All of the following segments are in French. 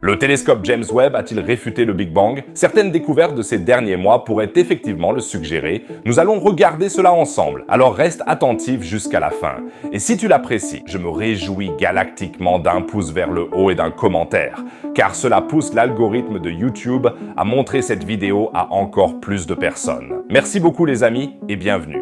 Le télescope James Webb a-t-il réfuté le Big Bang? Certaines découvertes de ces derniers mois pourraient effectivement le suggérer. Nous allons regarder cela ensemble, alors reste attentif jusqu'à la fin. Et si tu l'apprécies, je me réjouis galactiquement d'un pouce vers le haut et d'un commentaire, car cela pousse l'algorithme de YouTube à montrer cette vidéo à encore plus de personnes. Merci beaucoup les amis et bienvenue.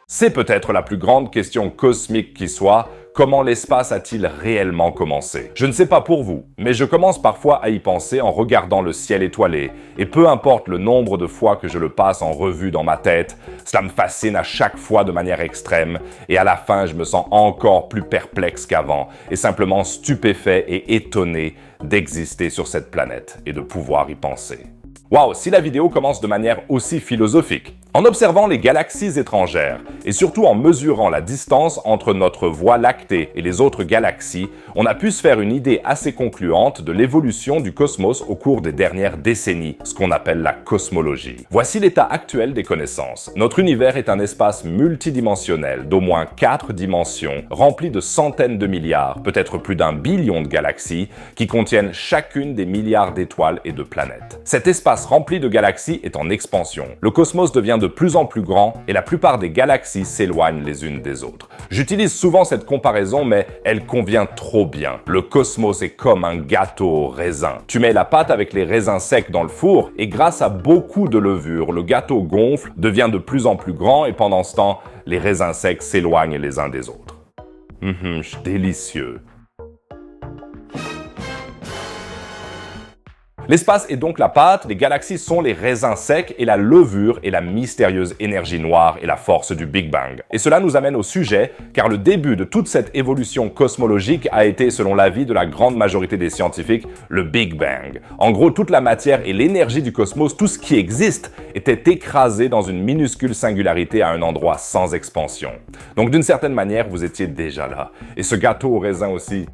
C'est peut-être la plus grande question cosmique qui soit, comment l'espace a-t-il réellement commencé? Je ne sais pas pour vous, mais je commence parfois à y penser en regardant le ciel étoilé, et peu importe le nombre de fois que je le passe en revue dans ma tête, cela me fascine à chaque fois de manière extrême, et à la fin je me sens encore plus perplexe qu'avant, et simplement stupéfait et étonné d'exister sur cette planète, et de pouvoir y penser. Waouh, si la vidéo commence de manière aussi philosophique. En observant les galaxies étrangères, et surtout en mesurant la distance entre notre Voie lactée et les autres galaxies, on a pu se faire une idée assez concluante de l'évolution du cosmos au cours des dernières décennies, ce qu'on appelle la cosmologie. Voici l'état actuel des connaissances. Notre univers est un espace multidimensionnel d'au moins 4 dimensions, rempli de centaines de milliards, peut-être plus d'1 billion de galaxies, qui contiennent chacune des milliards d'étoiles et de planètes. Cet espace rempli de galaxies est en expansion. Le cosmos devient de plus en plus grand et la plupart des galaxies s'éloignent les unes des autres. J'utilise souvent cette comparaison, mais elle convient trop bien. Le cosmos est comme un gâteau au raisin. Tu mets la pâte avec les raisins secs dans le four et grâce à beaucoup de levure, le gâteau gonfle, devient de plus en plus grand et pendant ce temps, les raisins secs s'éloignent les uns des autres. Délicieux. L'espace est donc la pâte, les galaxies sont les raisins secs et la levure est la mystérieuse énergie noire et la force du Big Bang. Et cela nous amène au sujet, car le début de toute cette évolution cosmologique a été, selon l'avis de la grande majorité des scientifiques, le Big Bang. En gros, toute la matière et l'énergie du cosmos, tout ce qui existe, était écrasé dans une minuscule singularité à un endroit sans expansion. Donc d'une certaine manière, vous étiez déjà là. Et ce gâteau au raisin aussi.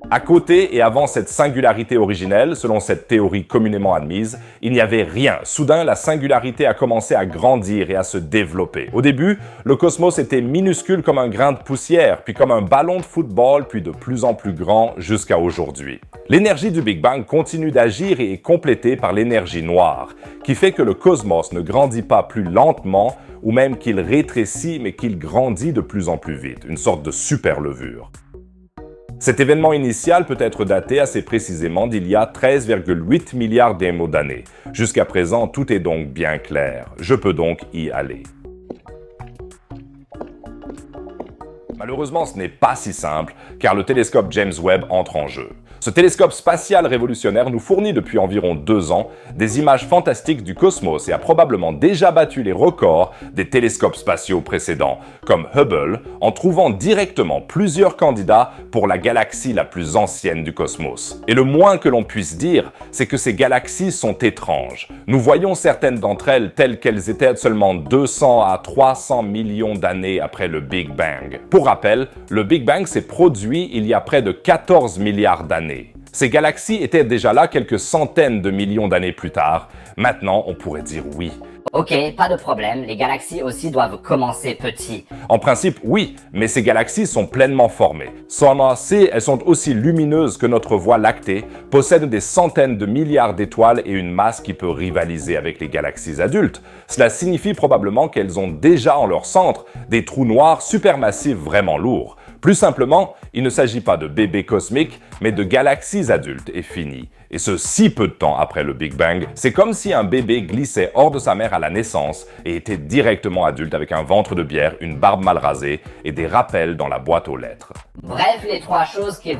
À côté et avant cette singularité originelle, selon cette théorie communément admise, il n'y avait rien. Soudain, la singularité a commencé à grandir et à se développer. Au début, le cosmos était minuscule comme un grain de poussière, puis comme un ballon de football, puis de plus en plus grand jusqu'à aujourd'hui. L'énergie du Big Bang continue d'agir et est complétée par l'énergie noire, qui fait que le cosmos ne grandit pas plus lentement, ou même qu'il rétrécit, mais qu'il grandit de plus en plus vite, une sorte de super levure. Cet événement initial peut être daté assez précisément d'il y a 13,8 milliards d'années. Jusqu'à présent, tout est donc bien clair. Je peux donc y aller. Malheureusement, ce n'est pas si simple, car le télescope James Webb entre en jeu. Ce télescope spatial révolutionnaire nous fournit depuis environ 2 ans des images fantastiques du cosmos et a probablement déjà battu les records des télescopes spatiaux précédents, comme Hubble, en trouvant directement plusieurs candidats pour la galaxie la plus ancienne du cosmos. Et le moins que l'on puisse dire, c'est que ces galaxies sont étranges. Nous voyons certaines d'entre elles telles qu'elles étaient seulement 200 à 300 millions d'années après le Big Bang. Pour rappel, le Big Bang s'est produit il y a près de 14 milliards d'années. Ces galaxies étaient déjà là quelques centaines de millions d'années plus tard. Maintenant, on pourrait dire oui. Ok, pas de problème, les galaxies aussi doivent commencer petits. En principe, oui, mais ces galaxies sont pleinement formées. Celles-ci, elles sont aussi lumineuses que notre Voie lactée, possèdent des centaines de milliards d'étoiles et une masse qui peut rivaliser avec les galaxies adultes. Cela signifie probablement qu'elles ont déjà en leur centre des trous noirs supermassifs vraiment lourds. Plus simplement, il ne s'agit pas de bébés cosmiques, mais de galaxies adultes et finies. Et ce si peu de temps après le Big Bang, c'est comme si un bébé glissait hors de sa mère à la naissance et était directement adulte avec un ventre de bière, une barbe mal rasée et des rappels dans la boîte aux lettres. Bref, les 3 choses qui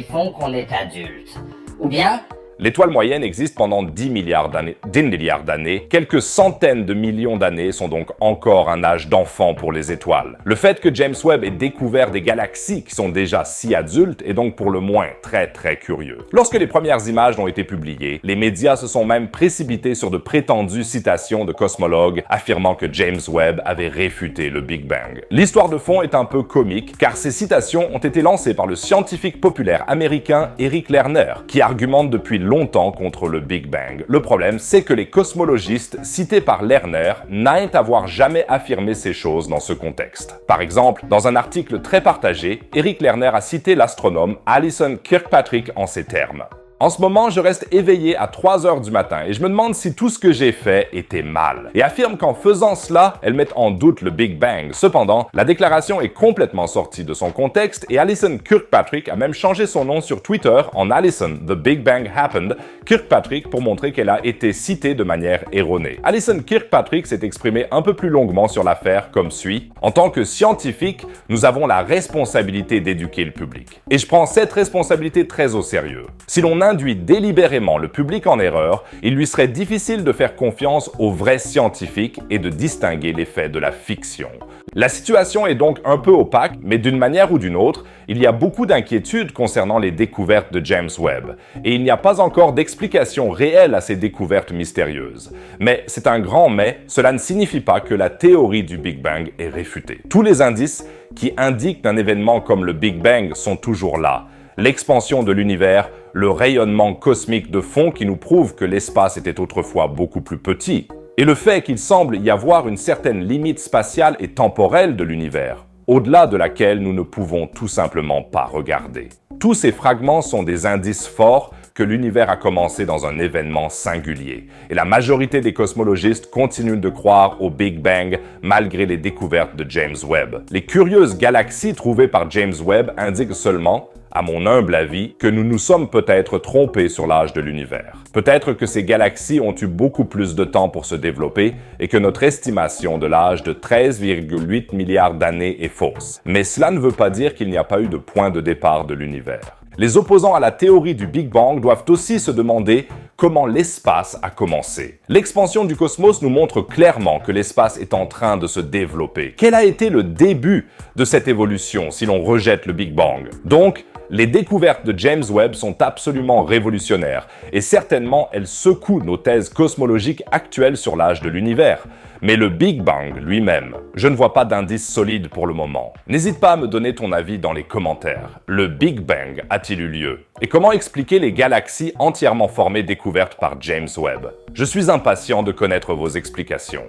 font qu'on est adulte. Ou bien, L'étoile moyenne existe pendant 10 milliards d'années. Quelques centaines de millions d'années sont donc encore un âge d'enfant pour les étoiles. Le fait que James Webb ait découvert des galaxies qui sont déjà si adultes est donc pour le moins très curieux. Lorsque les premières images ont été publiées, les médias se sont même précipités sur de prétendues citations de cosmologues affirmant que James Webb avait réfuté le Big Bang. L'histoire de fond est un peu comique car ces citations ont été lancées par le scientifique populaire américain Eric Lerner qui argumente depuis longtemps contre le Big Bang. Le problème, c'est que les cosmologistes cités par Lerner n'aient avoir jamais affirmé ces choses dans ce contexte. Par exemple, dans un article très partagé, Eric Lerner a cité l'astronome Alison Kirkpatrick en ces termes. En ce moment, je reste éveillé à 3 heures du matin et je me demande si tout ce que j'ai fait était mal. Et affirme qu'en faisant cela, elle met en doute le Big Bang. Cependant, la déclaration est complètement sortie de son contexte et Alison Kirkpatrick a même changé son nom sur Twitter en Alison The Big Bang Happened Kirkpatrick pour montrer qu'elle a été citée de manière erronée. Alison Kirkpatrick s'est exprimée un peu plus longuement sur l'affaire comme suit. En tant que scientifique, nous avons la responsabilité d'éduquer le public. Et je prends cette responsabilité très au sérieux. Si l'on induit délibérément le public en erreur, il lui serait difficile de faire confiance aux vrais scientifiques et de distinguer les faits de la fiction. La situation est donc un peu opaque, mais d'une manière ou d'une autre, il y a beaucoup d'inquiétudes concernant les découvertes de James Webb, et il n'y a pas encore d'explication réelle à ces découvertes mystérieuses. Mais c'est un grand mais, cela ne signifie pas que la théorie du Big Bang est réfutée. Tous les indices qui indiquent un événement comme le Big Bang sont toujours là. L'expansion de l'univers, le rayonnement cosmique de fond qui nous prouve que l'espace était autrefois beaucoup plus petit, et le fait qu'il semble y avoir une certaine limite spatiale et temporelle de l'univers, au-delà de laquelle nous ne pouvons tout simplement pas regarder. Tous ces fragments sont des indices forts que l'univers a commencé dans un événement singulier, et la majorité des cosmologistes continuent de croire au Big Bang malgré les découvertes de James Webb. Les curieuses galaxies trouvées par James Webb indiquent seulement, à mon humble avis, que nous nous sommes peut-être trompés sur l'âge de l'univers. Peut-être que ces galaxies ont eu beaucoup plus de temps pour se développer et que notre estimation de l'âge de 13,8 milliards d'années est fausse. Mais cela ne veut pas dire qu'il n'y a pas eu de point de départ de l'univers. Les opposants à la théorie du Big Bang doivent aussi se demander comment l'espace a commencé. L'expansion du cosmos nous montre clairement que l'espace est en train de se développer. Quel a été le début de cette évolution si l'on rejette le Big Bang? Donc, les découvertes de James Webb sont absolument révolutionnaires et certainement elles secouent nos thèses cosmologiques actuelles sur l'âge de l'univers. Mais le Big Bang lui-même, je ne vois pas d'indice solide pour le moment. N'hésite pas à me donner ton avis dans les commentaires. Le Big Bang a-t-il eu lieu? Et comment expliquer les galaxies entièrement formées découvertes par James Webb? Je suis impatient de connaître vos explications.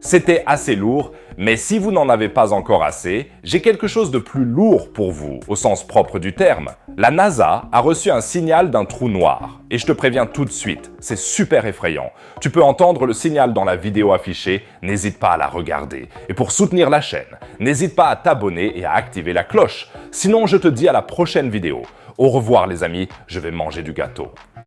C'était assez lourd, mais si vous n'en avez pas encore assez, j'ai quelque chose de plus lourd pour vous, au sens propre du terme. La NASA a reçu un signal d'un trou noir. Et je te préviens tout de suite, c'est super effrayant. Tu peux entendre le signal dans la vidéo affichée, n'hésite pas à la regarder. Et pour soutenir la chaîne, n'hésite pas à t'abonner et à activer la cloche. Sinon, je te dis à la prochaine vidéo. Au revoir les amis, je vais manger du gâteau.